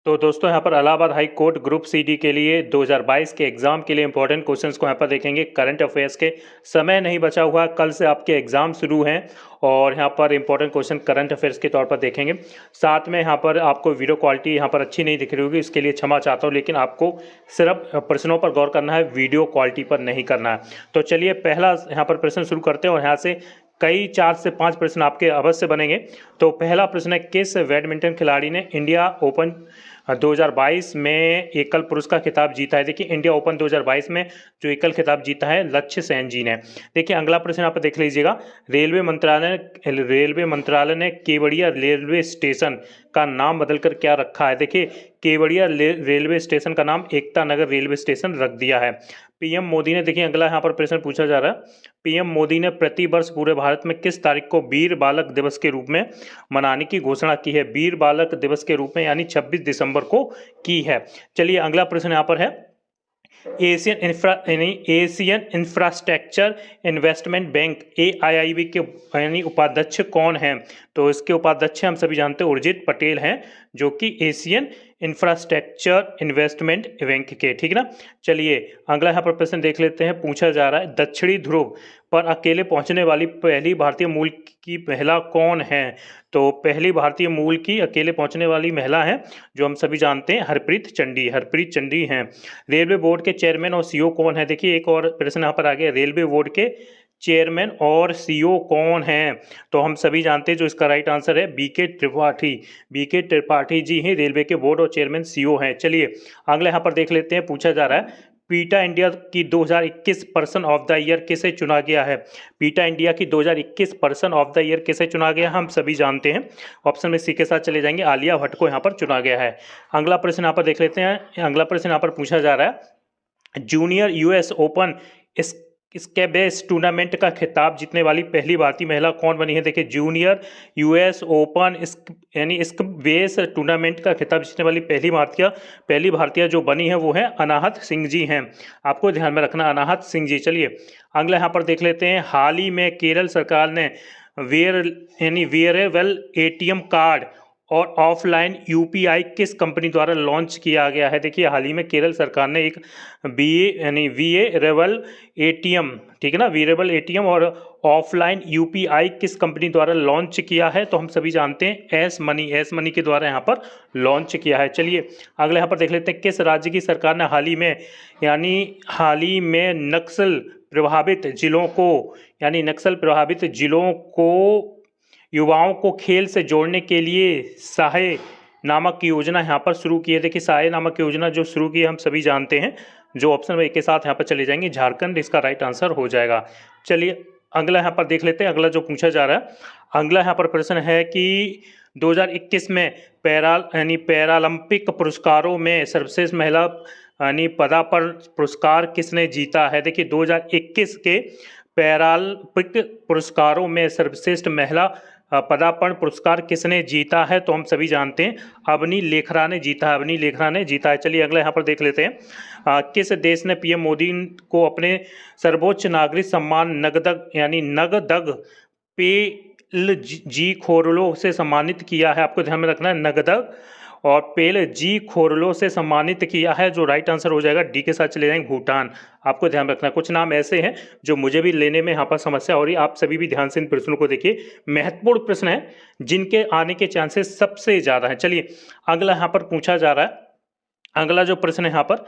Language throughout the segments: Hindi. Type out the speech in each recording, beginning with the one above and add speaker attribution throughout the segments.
Speaker 1: तो दोस्तों यहाँ पर Allahabad high court group CD के लिए 2022 के एग्जाम के लिए इंपॉर्टेंट क्वेश्चंस को यहाँ पर देखेंगे। करंट अफेयर्स के समय नहीं बचा हुआ, कल से आपके एग्जाम शुरू हैं और यहाँ पर इंपॉर्टेंट क्वेश्चन करंट अफेयर्स के तौर पर देखेंगे। साथ में यहाँ पर आपको वीडियो क्वालिटी यहाँ पर अच्छी नहीं दिख रही होगी, इसके लिए क्षमा चाहता हूँ, लेकिन आपको सिर्फ प्रश्नों पर गौर करना है, वीडियो क्वालिटी पर नहीं करना है। तो चलिए पहला यहाँ पर प्रश्न शुरू करते हैं और यहाँ से कई 4 से 5 प्रश्न आपके अवश्य बनेंगे। तो पहला प्रश्न है, किस बैडमिंटन खिलाड़ी ने इंडिया ओपन 2022 में एकल पुरुष का खिताब जीता है? देखिए इंडिया ओपन 2022 में जो एकल खिताब जीता है लक्ष्य सेन जी ने। देखिए अगला प्रश्न आप देख लीजिएगा, रेलवे मंत्रालय ने केवड़िया रेलवे स्टेशन का नाम बदलकर क्या रखा है? देखिए केवड़िया रेलवे स्टेशन का नाम एकता नगर रेलवे स्टेशन रख दिया है। पीएम मोदी ने, देखिए अगला यहाँ पर प्रश्न पूछा जा रहा है, पीएम मोदी ने प्रति वर्ष पूरे भारत में किस तारीख को वीर बालक दिवस के रूप में मनाने की घोषणा की है? वीर बालक दिवस के रूप में यानी 26 दिसंबर को की है। चलिए अगला प्रश्न यहाँ पर है, Asian infrastructure investment bank AIIB के यानी उपाध्यक्ष कौन हैं? तो इसके उपाध्यक्ष हम सभी जानते हैं उर्जित पटेल हैं, जो कि एशियन इंफ्रास्ट्रक्चर इन्वेस्टमेंट बैंक के, ठीक ना। चलिए अगला यहाँ पर प्रश्न देख लेते हैं, पूछा जा रहा है, दक्षिणी ध्रुव पर अकेले पहुंचने वाली पहली भारतीय मूल की महिला कौन है? तो पहली भारतीय मूल की अकेले पहुंचने वाली महिला है जो हम सभी जानते हैं हरप्रीत चंडी हैं। रेलवे बोर्ड के चेयरमैन और CEO कौन है? देखिए एक और प्रश्न यहाँ पर आ गया, रेलवे बोर्ड के चेयरमैन और CEO कौन हैं? तो हम सभी जानते हैं जो इसका राइट आंसर है BK त्रिपाठी जी ही रेलवे के बोर्ड और चेयरमैन CEO हैं। चलिए अगला यहाँ पर देख लेते हैं, पूछा जा रहा है, पीटा इंडिया की 2021 पर्सन ऑफ द ईयर किसे चुना गया है? पीटा इंडिया की 2021 पर्सन ऑफ द ईयर किसे चुना गया? हम सभी जानते हैं, ऑप्शन में सी के साथ चले जाएंगे, आलिया भट्ट को यहाँ पर चुना गया है। अगला प्रश्न यहाँ पर देख लेते हैं, अगला प्रश्न यहाँ पर पूछा जा रहा है, junior US open squash tournament का खिताब जीतने वाली पहली भारतीय महिला कौन बनी है? देखिए जूनियर US ओपन यानी स्क्वैश टूर्नामेंट का खिताब जीतने वाली पहली भारतीय जो बनी है वो है अनाहत सिंह जी हैं। आपको ध्यान में रखना, अनाहत सिंह जी। चलिए अगला यहाँ पर देख लेते हैं, हाल ही में केरल सरकार ने वेयरेबल ATM कार्ड और ऑफलाइन UPI किस कंपनी द्वारा लॉन्च किया गया है? देखिए हाल ही में केरल सरकार ने एक वेयरेबल ATM, ठीक है ना, वेयरेबल ATM और ऑफलाइन UPI किस कंपनी द्वारा लॉन्च किया है? तो हम सभी जानते हैं एस मनी के द्वारा यहाँ पर लॉन्च किया है। चलिए अगले यहाँ पर देख लेते हैं, किस राज्य की सरकार ने हाल ही में नक्सल प्रभावित जिलों को युवाओं को खेल से जोड़ने के लिए सहाय नामक योजना यहाँ पर शुरू की है? देखिए सहाय नामक योजना जो शुरू की है हम सभी जानते हैं, जो ऑप्शन में के साथ यहाँ पर चले जाएंगे, झारखंड इसका राइट आंसर हो जाएगा। चलिए अगला यहाँ पर देख लेते हैं, अगला जो पूछा जा रहा है, अगला यहाँ पर प्रश्न है कि 2021 में पैरालंपिक पुरस्कारों में सर्वश्रेष्ठ महिला पदार्पण पुरस्कार किसने जीता है? देखिए 2021 के पैरालंपिक पुरस्कारों में सर्वश्रेष्ठ महिला पदार्पण पुरस्कार किसने जीता है? तो हम सभी जानते हैं अवनी लेखरा ने जीता है। चलिए अगला यहाँ पर देख लेते हैं, किस देश ने PM मोदी को अपने सर्वोच्च नागरिक सम्मान नगदग पेल जी खोरलो से सम्मानित किया है? आपको ध्यान में रखना है, नगदग और पेल जी खोरलो से सम्मानित किया है, जो राइट आंसर हो जाएगा डी के साथ चले जाएंगे, भूटान। आपको ध्यान रखना, कुछ नाम ऐसे हैं जो मुझे भी लेने में यहाँ पर समस्या हो रही है, आप सभी भी ध्यान से इन प्रश्नों को देखिए, महत्वपूर्ण प्रश्न है जिनके आने के चांसेस सबसे ज़्यादा हैं। चलिए अगला यहाँ पर पूछा जा रहा है, अगला जो प्रश्न है यहाँ पर,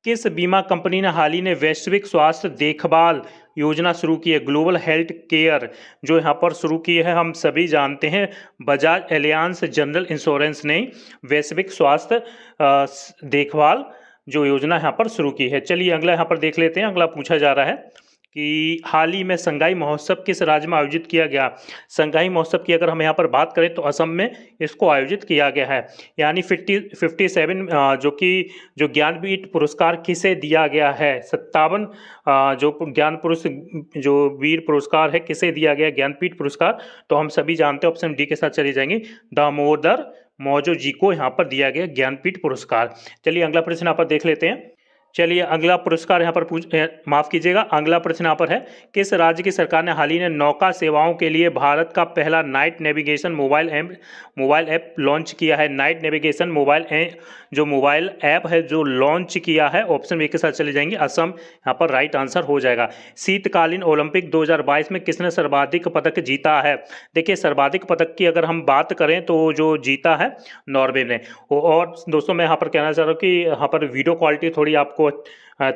Speaker 1: किस बीमा कंपनी ने हाल ही में वैश्विक स्वास्थ्य देखभाल योजना शुरू की है? ग्लोबल हेल्थ केयर जो यहाँ पर शुरू की है हम सभी जानते हैं, बजाज एलियांस जनरल इंश्योरेंस ने वैश्विक स्वास्थ्य देखभाल जो योजना यहाँ पर शुरू की है। चलिए अगला यहाँ पर देख लेते हैं, अगला पूछा जा रहा है कि हाल ही में संगाई महोत्सव किस राज्य में आयोजित किया गया? संगाई महोत्सव की अगर हम यहाँ पर बात करें तो असम में इसको आयोजित किया गया है। यानी 57 जो ज्ञानपीठ पुरस्कार किसे दिया गया है? 57 जो जो वीर पुरस्कार है किसे दिया गया ज्ञानपीठ पुरस्कार? तो हम सभी जानते हैं, ऑप्शन डी के साथ चले जाएंगे, दामोदर मौजो जी को यहाँ पर दिया गया ज्ञानपीठ पुरस्कार। चलिए अगला प्रश्न यहाँ पर देख लेते हैं, चलिए अगला पुरस्कार यहाँ पर माफ कीजिएगा, अगला प्रश्न यहाँ पर है, किस राज्य की सरकार ने हाल ही में नौका सेवाओं के लिए भारत का पहला night navigation mobile app launch किया है? नाइट नेविगेशन मोबाइल ऐप है जो लॉन्च किया है, ऑप्शन ए के साथ चले जाएंगे, असम यहाँ पर राइट आंसर हो जाएगा। शीतकालीन ओलंपिक 2022 में किसने सर्वाधिक पदक जीता है? देखिए सर्वाधिक पदक की अगर हम बात करें तो जो जीता है नॉर्वे ने। और दोस्तों मैं यहाँ पर कहना चाह रहा हूँ कि यहाँ पर वीडियो क्वालिटी थोड़ी आपको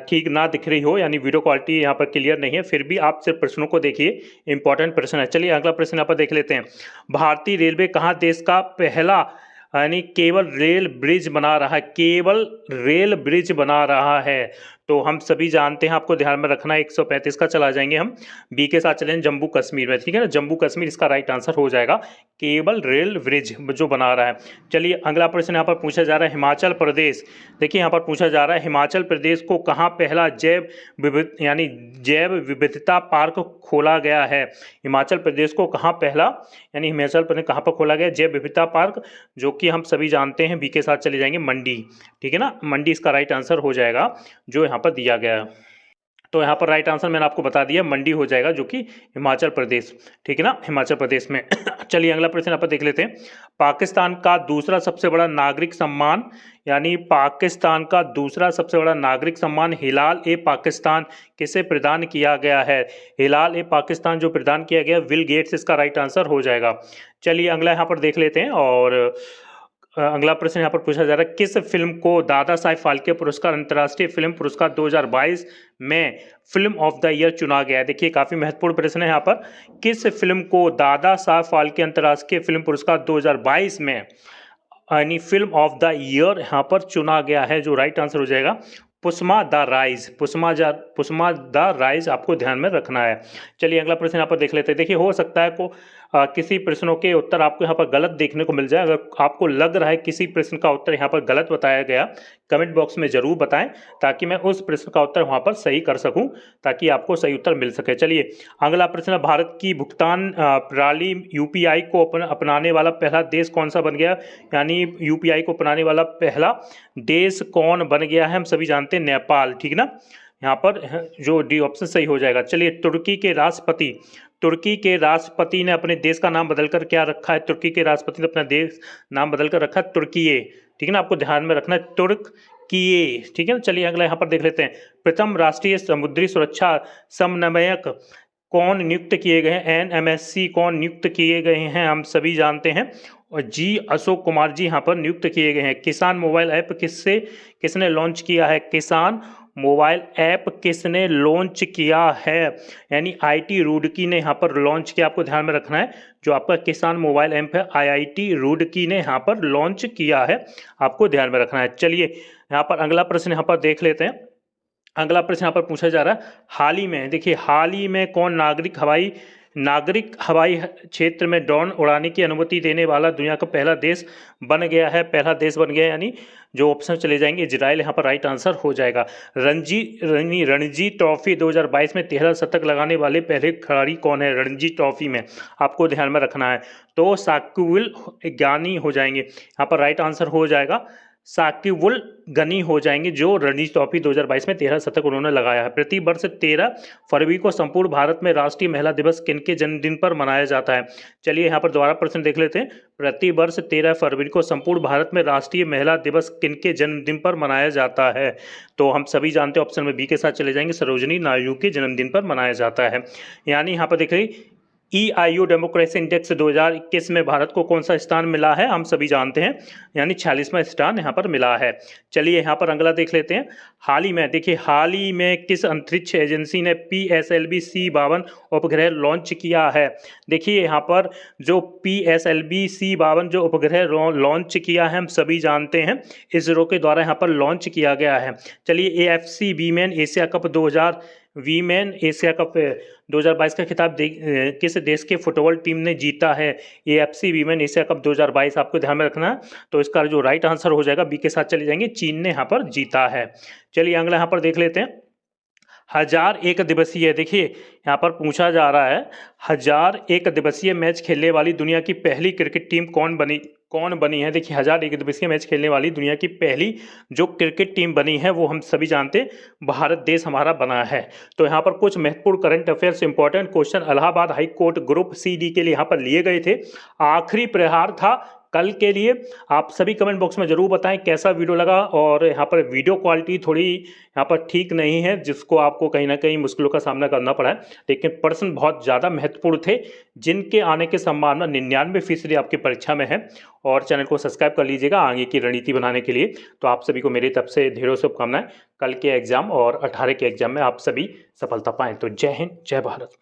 Speaker 1: ठीक ना दिख रही हो, यानी वीडियो क्वालिटी यहाँ पर क्लियर नहीं है, फिर भी आप सिर्फ प्रश्नों को देखिए, इंपॉर्टेंट प्रश्न है। चलिए अगला प्रश्न यहाँ पर देख लेते हैं, भारतीय रेलवे कहाँ देश का पहला यानी केबल रेल ब्रिज बना रहा है? केबल रेल ब्रिज बना रहा है, तो हम सभी जानते हैं, आपको ध्यान में रखना है, 135 का चला जाएंगे हम, बी के साथ चलेंगे जम्मू कश्मीर में, ठीक है ना, जम्मू कश्मीर इसका राइट आंसर हो जाएगा, केबल रेल ब्रिज जो बना रहा है। चलिए अगला प्रश्न यहाँ पर पूछा जा रहा है, हिमाचल प्रदेश, देखिए यहाँ पर पूछा जा रहा है, हिमाचल प्रदेश को कहाँ पहला जैव विविधता पार्क खोला गया है? हिमाचल प्रदेश को कहाँ पहला यानी हिमाचल प्रदेश कहाँ पर खोला गया जैव विविधता पार्क, जो कि हम सभी जानते हैं, बी के साथ चले जाएंगे मंडी, ठीक है ना, मंडी इसका राइट आंसर हो जाएगा जो यहाँ पर दिया गया है। तो यहाँ पर राइट आंसर मैंने आपको बता दिया, मंडी हो जाएगा जो कि हिमाचल प्रदेश, ठीक है ना, हिमाचल प्रदेश में। चलिए अगला प्रश्न यहाँ पर देख लेते हैं, पाकिस्तान का दूसरा सबसे बड़ा नागरिक सम्मान यानी पाकिस्तान का दूसरा सबसे बड़ा नागरिक सम्मान हिलाल ए पाकिस्तान किसे प्रदान किया गया है? हिलाल ए पाकिस्तान जो प्रदान किया गया बिल गेट्स, इसका राइट आंसर हो जाएगा। चलिए अगला यहाँ पर देख लेते हैं, और अगला प्रश्न यहाँ पर पूछा जा रहा है, किस फिल्म को दादा साहेब फाल्के पुरस्कार अंतर्राष्ट्रीय फिल्म पुरस्कार 2022 में फिल्म ऑफ द ईयर चुना गया है? देखिए काफ़ी महत्वपूर्ण प्रश्न है यहाँ पर, किस फिल्म को दादा साहेब फाल्के अंतर्राष्ट्रीय फिल्म पुरस्कार 2022 में यानी फिल्म ऑफ द ईयर यहाँ पर चुना गया है, जो राइट आंसर हो जाएगा Pushpa the rise, Pushpa the rise आपको ध्यान में रखना है। चलिए अगला प्रश्न यहाँ पर देख लेते हैं, देखिए हो सकता है किसी प्रश्नों के उत्तर आपको यहाँ पर गलत देखने को मिल जाए, अगर आपको लग रहा है किसी प्रश्न का उत्तर यहाँ पर गलत बताया गया, कमेंट बॉक्स में जरूर बताएं ताकि मैं उस प्रश्न का उत्तर वहाँ पर सही कर सकूँ, ताकि आपको सही उत्तर मिल सके। चलिए अगला प्रश्न, भारत की भुगतान प्रणाली यूपीआई को अपनाने वाला पहला देश कौन सा बन गया? यानी यूपीआई को अपनाने वाला पहला देश कौन बन गया है? हम सभी जानते हैं नेपाल, ठीक ना, यहाँ पर जो डी ऑप्शन सही हो जाएगा। चलिए तुर्की के राष्ट्रपति ने अपने देश का नाम बदलकर क्या रखा है? तुर्की के राष्ट्रपति ने अपना देश नाम बदलकर रखा है तुर्कीये, ठीक है ना, आपको ध्यान में रखना है तुर्कीये, ठीक है ना। चलिए अगला यहाँ पर देख लेते हैं, प्रथम राष्ट्रीय समुद्री सुरक्षा समन्वयक कौन नियुक्त किए गए हैं? NMSC कौन नियुक्त किए गए हैं? हम सभी जानते हैं, और जी अशोक कुमार जी यहाँ पर नियुक्त किए गए हैं। किसान मोबाइल ऐप किसने लॉन्च किया है? किसान मोबाइल ऐप किसने लॉन्च किया है? यानी IIT रुड़की ने यहाँ पर लॉन्च किया, आपको ध्यान में रखना है, जो आपका किसान मोबाइल ऐप है IIT रुड़की ने यहाँ पर लॉन्च किया है, आपको ध्यान में रखना है। चलिए यहाँ पर अगला प्रश्न यहाँ पर देख लेते हैं, अगला प्रश्न यहाँ पर पूछा जा रहा है, हाल ही में देखिए हाल ही में कौन नागरिक हवाई क्षेत्र में ड्रोन उड़ाने की अनुमति देने वाला दुनिया का पहला देश बन गया है? यानी जो ऑप्शन चले जाएंगे इजराइल, यहाँ पर राइट आंसर हो जाएगा। रणजी ट्रॉफी 2022 में 13 शतक लगाने वाले पहले खिलाड़ी कौन है? रणजी ट्रॉफी में आपको ध्यान में रखना है, तो साकिबुल गनी हो जाएंगे, यहाँ पर राइट आंसर हो जाएगा साकिबुल गनी हो जाएंगे, जो रणजी ट्रॉफी 2022 में 13 शतक उन्होंने लगाया है। प्रति वर्ष 13 फरवरी को संपूर्ण भारत में राष्ट्रीय महिला दिवस किनके जन्मदिन पर मनाया जाता है? चलिए यहाँ पर दोबारा प्रश्न देख लेते हैं, प्रति वर्ष 13 फरवरी को संपूर्ण भारत में राष्ट्रीय महिला दिवस किनके जन्मदिन पर मनाया जाता है? तो हम सभी जानते हैं, ऑप्शन में बी के साथ चले जाएंगे, सरोजिनी नायडू के जन्मदिन पर मनाया जाता है। यानी यहाँ पर देख रही EIU डेमोक्रेसी इंडेक्स 2021 में भारत को कौन सा स्थान मिला है? हम सभी जानते हैं, यानी 46वां स्थान यहाँ पर मिला है। चलिए यहाँ पर अगला देख लेते हैं, हाल ही में किस अंतरिक्ष एजेंसी ने PSLV C52 उपग्रह लॉन्च किया है? देखिए यहाँ पर जो PSLV C52 जो उपग्रह लॉन्च किया है, हम सभी जानते हैं, इसरो के द्वारा यहाँ पर लॉन्च किया गया है। चलिए AFC वीमेन एशिया कप 2022 का खिताब किस देश के फुटबॉल टीम ने जीता है? AFC वीमेन एशिया कप 2022 आपको ध्यान में रखना है, तो इसका जो राइट आंसर हो जाएगा बी के साथ चले जाएंगे, चीन ने यहाँ पर जीता है। चलिए अगला यहाँ पर देख लेते हैं, 1001 दिवसीय, देखिए यहाँ पर पूछा जा रहा है 1001 दिवसीय मैच खेलने वाली दुनिया की पहली क्रिकेट टीम कौन बनी कौन बनी है? देखिए 1000 मैच खेलने वाली दुनिया की पहली जो क्रिकेट टीम बनी है वो हम सभी जानते हैं भारत देश हमारा बना है। तो यहाँ पर कुछ महत्वपूर्ण current affairs important question Allahabad high court group C D के लिए यहाँ पर लिए गए थे। आखिरी प्रहार था कल के लिए। आप सभी कमेंट बॉक्स में ज़रूर बताएं कैसा वीडियो लगा। और यहाँ पर वीडियो क्वालिटी थोड़ी यहाँ पर ठीक नहीं है, जिसको आपको कहीं ना कहीं मुश्किलों का सामना करना पड़ा है, लेकिन प्रश्न बहुत ज़्यादा महत्वपूर्ण थे जिनके आने की संभावना 99% आपकी परीक्षा में है। और चैनल को सब्सक्राइब कर लीजिएगा आगे की रणनीति बनाने के लिए। तो आप सभी को मेरी तरफ से ढेरों शुभकामनाएं कल के एग्जाम और 18 के एग्जाम में आप सभी सफलता पाएं। तो जय हिंद, जय भारत।